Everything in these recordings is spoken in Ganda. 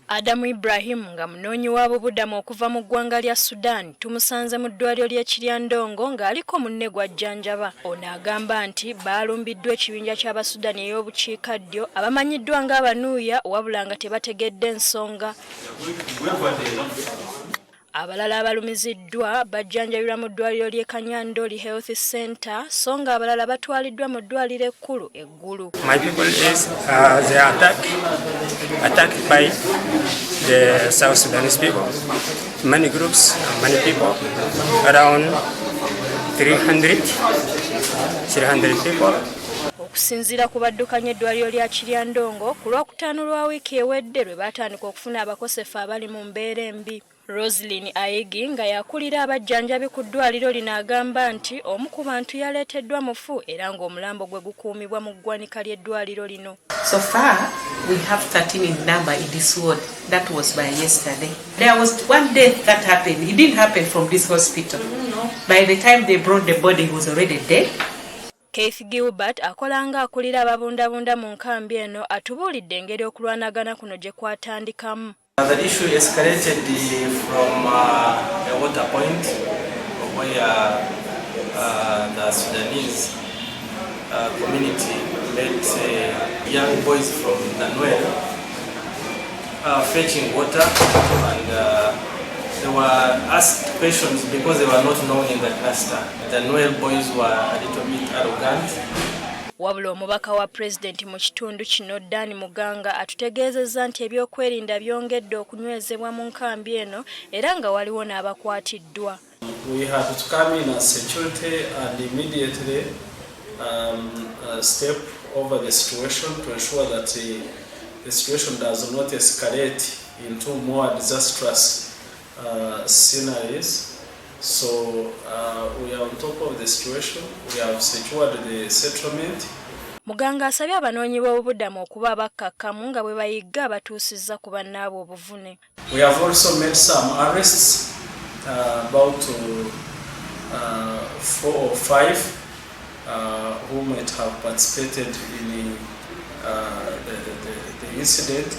Adamu Ibrahim nga munoonyi w'abobuddamu okuva mu ggwanga lya Sudan tumusanze mu ddwaliro ly'e Kiryandongo ng'aliko munne gw'ajjanjaba. Ono agamba nti baalumbiddwa ekibinja ky'Abasudani ey'obukiikaddyo abamanyiddwa ng'abanuuya wabula nga tebategedde ensonga. Abalala abalumiziddwa bajjanjabirwa mu ddwaliro ly'e Kiryandongo Health Center so nga abalala batwaliddwa mu ddwaliro ekkulu eggulu. My people is they are attacked by the South Sudanese people. Many groups, many people, around 300 people. Okusinziira ku baddukanya eddwaliro lya Kiryandongo ku Lwokutaano lwa wiiki ewedde lwe baatandika okufuna abakosefu abali mu mbeera embi. Roslyn Ayigi nga yakulira abajjanjabi ku ddwaliro lino agamba nti omu ku bantu yaleeteddwa mufu era ng'omulambo gwe gukuumibwa mu ggwanika ly'eddwaliro lino. So far, we have 13 in number in this ward. That was by yesterday. There was one death that happened. It didn't happen from this hospital. By the time they brought the body, he was already dead. Keith Gilbert akolanga akulira ababundabunda mu nkambi eno atubuulidde engeri okulwanagana kuno gye kwatandikamu. The issue escalated from a water point where the Sudanese community met young boys from the Nwel fetching water, and they were asked questions because they were not known in the cluster. The Nwel boys were a little bit arrogant. Wabula omubaka wa pulezidenti mu kitundu kino Dani Muganga atutegeezezza nti ebyokwerinda byongedde okunywezebwa mu nkambi eno era nga waliwo n'abakwatiddwa. We had to come in as security and immediately step over the situation to ensure that the situation does not escalate into more disastrous scenarios. So we are on top of the situation. We have secured the settlement. Muganga asabye abanoonyi b'obubuddamu okuba abakkakkamu nga bwe bayigga abatuusizza ku bannaabwe obuvune. We have also made some arrests, about 4 or 5 who might have participated in the incident.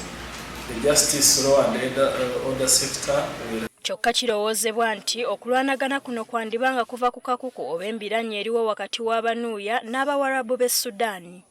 The justice law and order sector will. Kyokka kirowoozebwa nti okulwanagana kuno kwandibanga kuva ku kakuku oba embiranye eriwo wakati w'abanuuya n'abawarabu b'e Sudan.